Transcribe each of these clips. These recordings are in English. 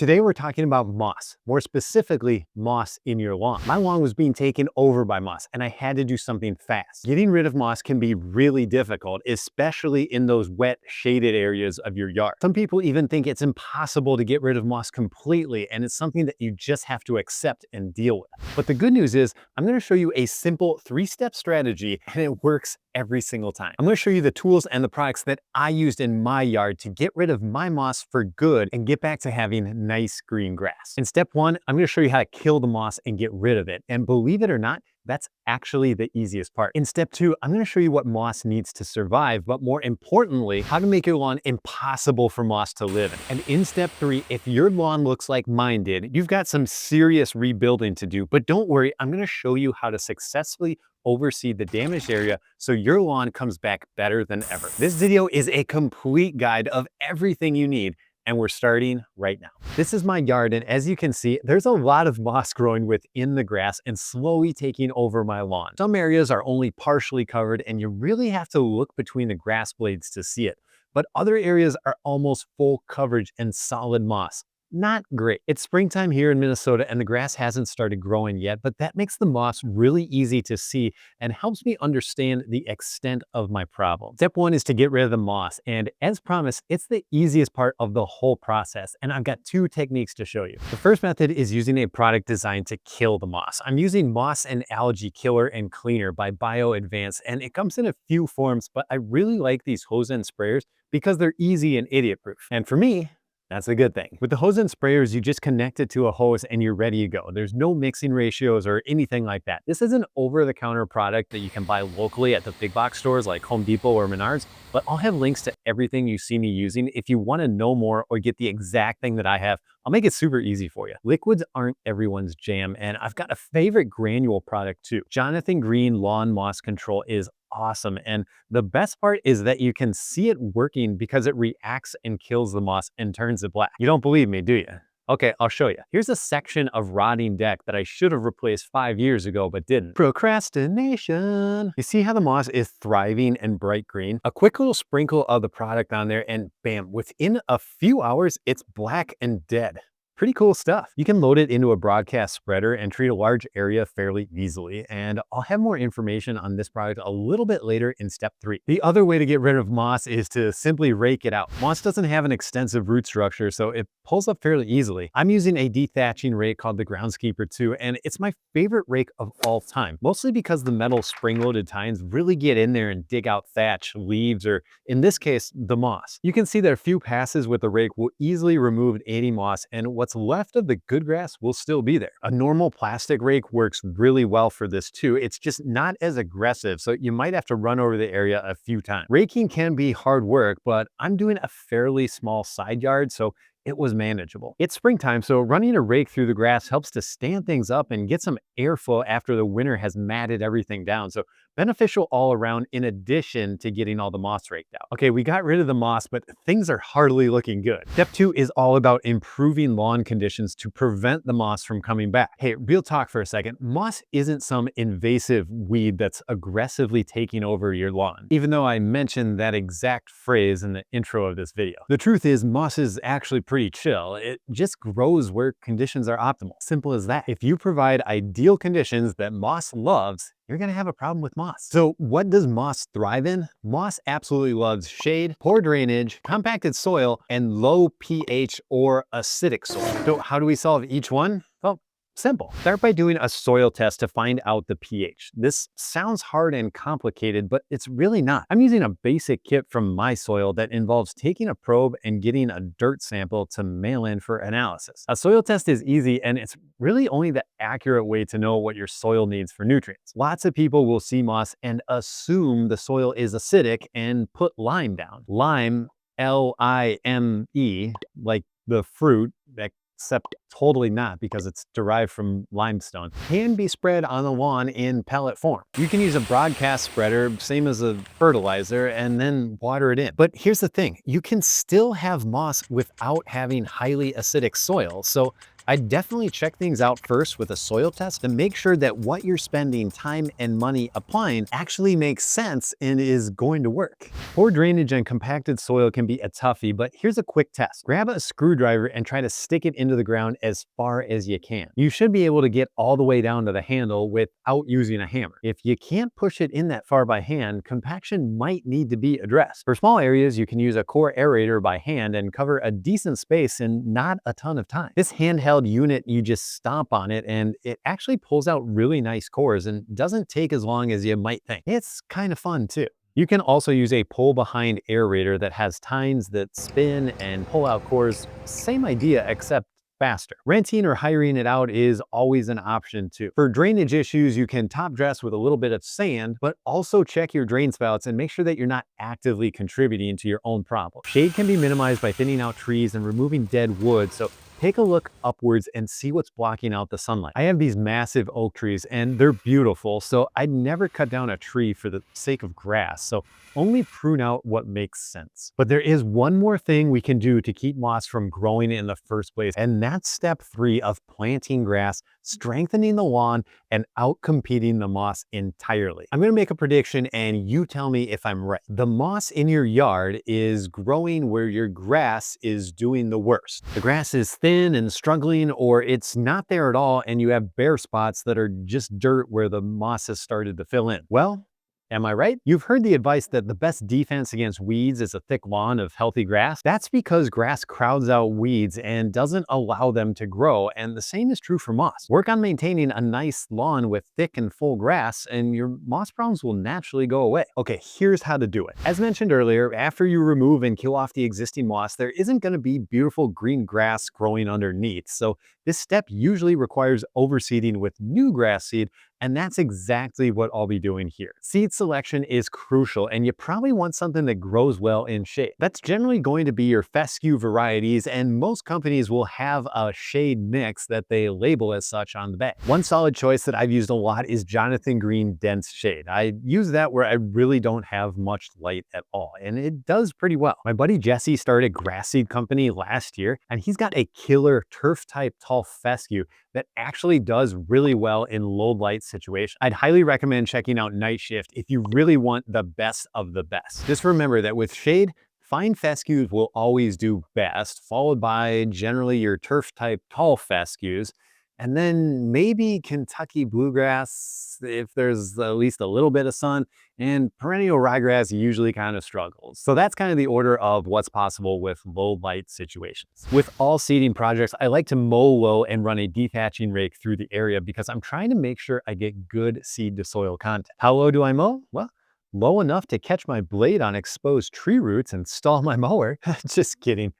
Today we're talking about moss, more specifically moss in your lawn. My lawn was being taken over by moss and I had to do something fast. Getting rid of moss can be really difficult, especially in those wet, shaded areas of your yard. Some people even think it's impossible to get rid of moss completely, and it's something that you just have to accept and deal with. But the good news is I'm going to show you a simple 3-step strategy, and it works every single time. I'm going to show you the tools and the products that I used in my yard to get rid of my moss for good and get back to having nice green grass. In step 1, I'm going to show you how to kill the moss and get rid of it. And believe it or not, that's actually the easiest part. In step 2, I'm going to show you what moss needs to survive, but more importantly, how to make your lawn impossible for moss to live in. And in step 3, if your lawn looks like mine did, you've got some serious rebuilding to do. But don't worry, I'm going to show you how to successfully overseed the damaged area so your lawn comes back better than ever. This video is a complete guide of everything you need, and we're starting right now. This is my yard, and as you can see, there's a lot of moss growing within the grass and slowly taking over my lawn. Some areas are only partially covered, and you really have to look between the grass blades to see it. But other areas are almost full coverage and solid moss. Not great. It's springtime here in Minnesota and the grass hasn't started growing yet, but that makes the moss really easy to see and helps me understand the extent of my problem. Step 1 is to get rid of the moss, and as promised, it's the easiest part of the whole process, and I've got 2 techniques to show you. The first method is using a product designed to kill the moss. I'm using Moss and Algae Killer and Cleaner by Bio Advance, and it comes in a few forms, but I really like these hose end sprayers because they're easy and idiot-proof. And for me, that's a good thing. With the hose end sprayers, you just connect it to a hose and you're ready to go. There's no mixing ratios or anything like that. This is an over-the-counter product that you can buy locally at the big box stores like Home Depot or Menards, but I'll have links to everything you see me using. If you want to know more or get the exact thing that I have, I'll make it super easy for you. Liquids aren't everyone's jam, and I've got a favorite granule product too. Jonathan Green Lawn Moss Control is awesome, and the best part is that you can see it working because it reacts and kills the moss and turns it black. You don't believe me, do you? Okay, I'll show you. Here's a section of rotting deck that I should have replaced 5 years ago but didn't. Procrastination. You see how the moss is thriving and bright green? A quick little sprinkle of the product on there and bam, within a few hours, it's black and dead. Pretty cool stuff. You can load it into a broadcast spreader and treat a large area fairly easily. And I'll have more information on this product a little bit later in step 3. The other way to get rid of moss is to simply rake it out. Moss doesn't have an extensive root structure, so it pulls up fairly easily. I'm using a dethatching rake called the Groundskeeper 2, and it's my favorite rake of all time, mostly because the metal spring-loaded tines really get in there and dig out thatch, leaves, or in this case, the moss. You can see that a few passes with the rake will easily remove any moss, and what's left of the good grass will still be there. A normal plastic rake works really well for this too. It's just not as aggressive, so you might have to run over the area a few times. Raking can be hard work, but I'm doing a fairly small side yard, so it was manageable. It's springtime, so running a rake through the grass helps to stand things up and get some airflow after the winter has matted everything down. So beneficial all around in addition to getting all the moss raked out. Okay, we got rid of the moss, but things are hardly looking good. Step 2 is all about improving lawn conditions to prevent the moss from coming back. Hey, real talk for a second. Moss isn't some invasive weed that's aggressively taking over your lawn, even though I mentioned that exact phrase in the intro of this video. The truth is, moss is actually pretty chill. It just grows where conditions are optimal. Simple as that. If you provide ideal conditions that moss loves, you're going to have a problem with moss. So what does moss thrive in? Moss absolutely loves shade, poor drainage, compacted soil, and low pH or acidic soil. So how do we solve each one? Well, simple. Start by doing a soil test to find out the pH. This sounds hard and complicated, but it's really not. I'm using a basic kit from My Soil that involves taking a probe and getting a dirt sample to mail in for analysis. A soil test is easy, and it's really only the accurate way to know what your soil needs for nutrients. Lots of people will see moss and assume the soil is acidic and put lime down. Lime, L-I-M-E, like the fruit, except totally not, because it's derived from limestone, can be spread on the lawn in pellet form. You can use a broadcast spreader, same as a fertilizer, and then water it in. But here's the thing, you can still have moss without having highly acidic soil. So I'd definitely check things out first with a soil test to make sure that what you're spending time and money applying actually makes sense and is going to work. Poor drainage and compacted soil can be a toughie, but here's a quick test. Grab a screwdriver and try to stick it into the ground as far as you can. You should be able to get all the way down to the handle without using a hammer. If you can't push it in that far by hand, compaction might need to be addressed. For small areas, you can use a core aerator by hand and cover a decent space in not a ton of time. This handheld unit, you just stomp on it and it actually pulls out really nice cores and doesn't take as long as you might think. It's kind of fun too. You can also use a pull behind aerator that has tines that spin and pull out cores. Same idea, except faster. Renting or hiring it out is always an option too. For drainage issues, you can top dress with a little bit of sand, but also check your drain spouts and make sure that you're not actively contributing to your own problem. Shade can be minimized by thinning out trees and removing dead wood, so take a look upwards and see what's blocking out the sunlight. I have these massive oak trees and they're beautiful, so I'd never cut down a tree for the sake of grass. So only prune out what makes sense. But there is one more thing we can do to keep moss from growing in the first place, and that's step 3 of planting grass, strengthening the lawn, and outcompeting the moss entirely. I'm gonna make a prediction and you tell me if I'm right. The moss in your yard is growing where your grass is doing the worst. The grass is thin and struggling, or it's not there at all and you have bare spots that are just dirt where the moss has started to fill in. Well, am I right? You've heard the advice that the best defense against weeds is a thick lawn of healthy grass. That's because grass crowds out weeds and doesn't allow them to grow, and the same is true for moss. Work on maintaining a nice lawn with thick and full grass, and your moss problems will naturally go away. Okay, here's how to do it. As mentioned earlier, after you remove and kill off the existing moss, there isn't going to be beautiful green grass growing underneath, so this step usually requires overseeding with new grass seed, and that's exactly what I'll be doing here. Seed selection is crucial, and you probably want something that grows well in shade. That's generally going to be your fescue varieties, and most companies will have a shade mix that they label as such on the bag. One solid choice that I've used a lot is Jonathan Green Dense Shade. I use that where I really don't have much light at all, and it does pretty well. My buddy Jesse started a grass seed company last year, and he's got a killer turf-type tall fescue that actually does really well in low light situations. I'd highly recommend checking out Night Shift if you really want the best of the best. Just remember that with shade, fine fescues will always do best, followed by generally your turf type tall fescues, and then maybe Kentucky bluegrass if there's at least a little bit of sun, and perennial ryegrass usually kind of struggles. So that's kind of the order of what's possible with low light situations. With all seeding projects, I like to mow low and run a dethatching rake through the area because I'm trying to make sure I get good seed to soil contact. How low do I mow? Well, low enough to catch my blade on exposed tree roots and stall my mower. Just kidding.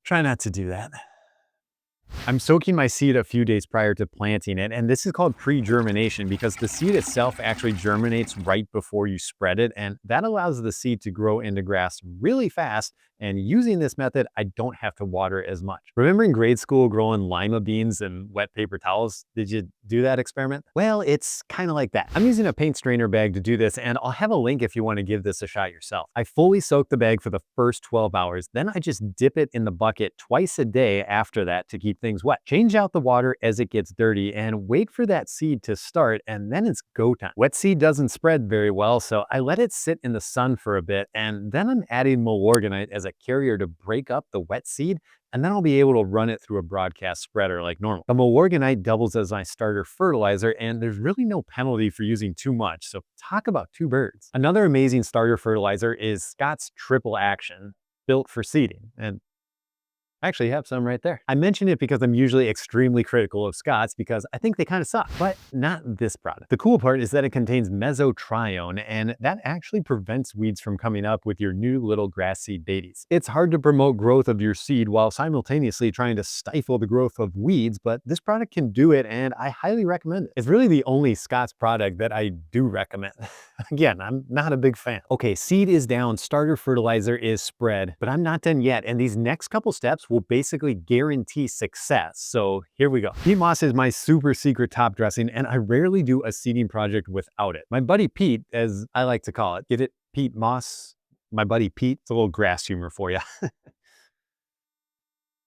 Try not to do that. I'm soaking my seed a few days prior to planting it, and this is called pre-germination because the seed itself actually germinates right before you spread it, and that allows the seed to grow into grass really fast, and using this method, I don't have to water as much. Remember in grade school growing lima beans and wet paper towels? Did you do that experiment? Well, it's kind of like that. I'm using a paint strainer bag to do this, and I'll have a link if you want to give this a shot yourself. I fully soak the bag for the first 12 hours, then I just dip it in the bucket twice a day after that to keep things wet. Change out the water as it gets dirty and wait for that seed to start, and then it's go time. Wet seed doesn't spread very well, so I let it sit in the sun for a bit, and then I'm adding Milorganite as a carrier to break up the wet seed, and then I'll be able to run it through a broadcast spreader like normal. The Milorganite doubles as my starter fertilizer, and there's really no penalty for using too much, so talk about two birds. Another amazing starter fertilizer is Scott's Triple Action, built for seeding, and I actually have some right there. I mention it because I'm usually extremely critical of Scott's because I think they kind of suck, but not this product. The cool part is that it contains mesotrione, and that actually prevents weeds from coming up with your new little grass seed babies. It's hard to promote growth of your seed while simultaneously trying to stifle the growth of weeds, but this product can do it, and I highly recommend it. It's really the only Scott's product that I do recommend. Again, I'm not a big fan. Okay, seed is down, starter fertilizer is spread, but I'm not done yet, and these next couple steps will basically guarantee success. So here we go. Peat moss is my super secret top dressing, and I rarely do a seeding project without it. My buddy Pete, as I like to call it, get it? Peat moss? My buddy Pete? It's a little grass humor for you.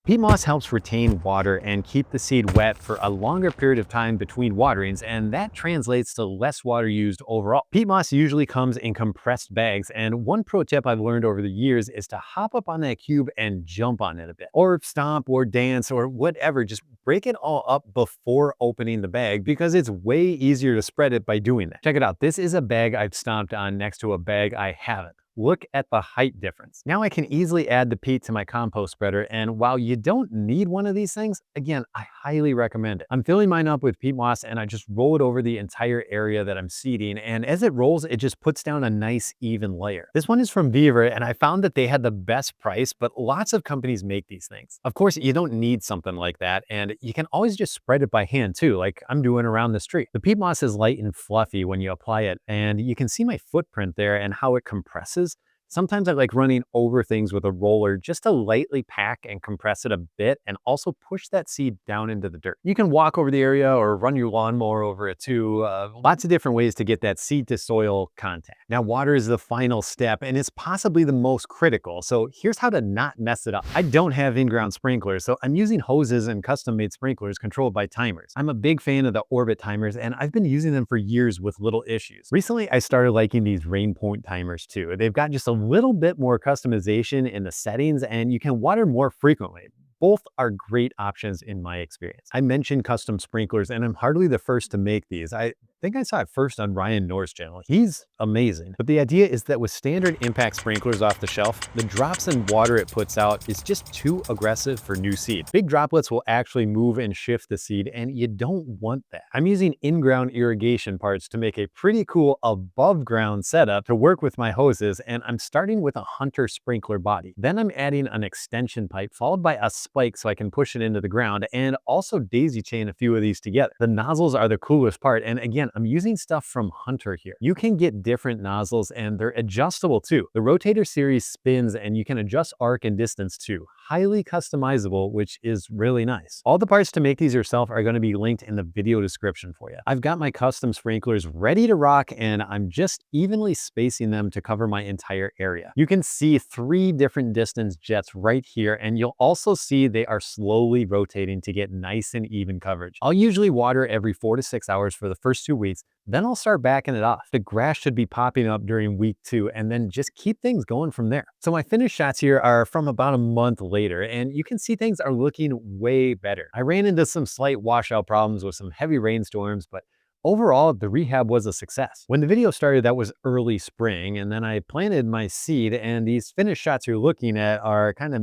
Peat moss helps retain water and keep the seed wet for a longer period of time between waterings, and that translates to less water used overall. Peat moss usually comes in compressed bags, and one pro tip I've learned over the years is to hop up on that cube and jump on it a bit, or stomp or dance or whatever. Just break it all up before opening the bag because it's way easier to spread it by doing that. Check it out. This is a bag I've stomped on next to a bag I haven't. Look at the height difference. Now I can easily add the peat to my compost spreader, and while you don't need one of these things, again, I highly recommend it. I'm filling mine up with peat moss and I just roll it over the entire area that I'm seeding, and as it rolls, it just puts down a nice even layer. This one is from Beaver, and I found that they had the best price, but lots of companies make these things. Of course, you don't need something like that, and you can always just spread it by hand too, like I'm doing around this tree. The peat moss is light and fluffy when you apply it, and you can see my footprint there and how it compresses. Sometimes I like running over things with a roller just to lightly pack and compress it a bit and also push that seed down into the dirt. You can walk over the area or run your lawnmower over it too. Lots of different ways to get that seed to soil contact. Now, water is the final step and it's possibly the most critical. So here's how to not mess it up. I don't have in-ground sprinklers, so I'm using hoses and custom-made sprinklers controlled by timers. I'm a big fan of the Orbit timers and I've been using them for years with little issues. Recently, I started liking these rain point timers too. They've got just a little bit more customization in the settings and you can water more frequently. Both are great options in my experience. I mentioned custom sprinklers and I'm hardly the first to make these. I think I saw it first on Ryan Nor's channel. He's amazing. But the idea is that with standard impact sprinklers off the shelf, the drops in water it puts out is just too aggressive for new seed. Big droplets will actually move and shift the seed, and you don't want that. I'm using in-ground irrigation parts to make a pretty cool above ground setup to work with my hoses, and I'm starting with a Hunter sprinkler body. Then I'm adding an extension pipe followed by a spike so I can push it into the ground, and also daisy chain a few of these together. The nozzles are the coolest part, and again, I'm using stuff from Hunter here. You can get different nozzles and they're adjustable too. The rotator series spins and you can adjust arc and distance too. Highly customizable, which is really nice. All the parts to make these yourself are going to be linked in the video description for you. I've got my custom sprinklers ready to rock and I'm just evenly spacing them to cover my entire area. You can see 3 different distance jets right here, and you'll also see they are slowly rotating to get nice and even coverage. I'll usually water every 4 to 6 hours for the first 2 weeks, then I'll start backing it off. The grass should be popping up during week 2 and then just keep things going from there. So my finished shots here are from about a month later and you can see things are looking way better. I ran into some slight washout problems with some heavy rainstorms, but overall, the rehab was a success. When the video started, that was early spring, and then I planted my seed, and these finished shots you're looking at are kind of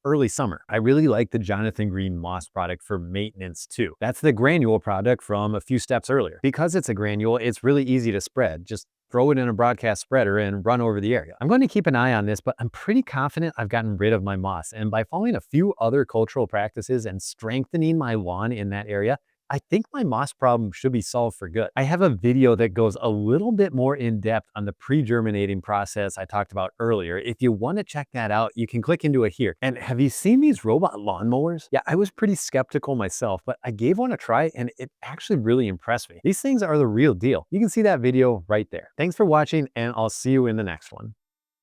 early summer. I really like the Jonathan Green moss product for maintenance too. That's the granule product from a few steps earlier. Because it's a granule, it's really easy to spread. Just throw it in a broadcast spreader and run over the area. I'm going to keep an eye on this, but I'm pretty confident I've gotten rid of my moss. And by following a few other cultural practices and strengthening my lawn in that area, I think my moss problem should be solved for good. I have a video that goes a little bit more in depth on the pre-germinating process I talked about earlier. If you want to check that out, you can click into it here. And have you seen these robot lawnmowers? Yeah, I was pretty skeptical myself, but I gave one a try and it actually really impressed me. These things are the real deal. You can see that video right there. Thanks for watching and I'll see you in the next one.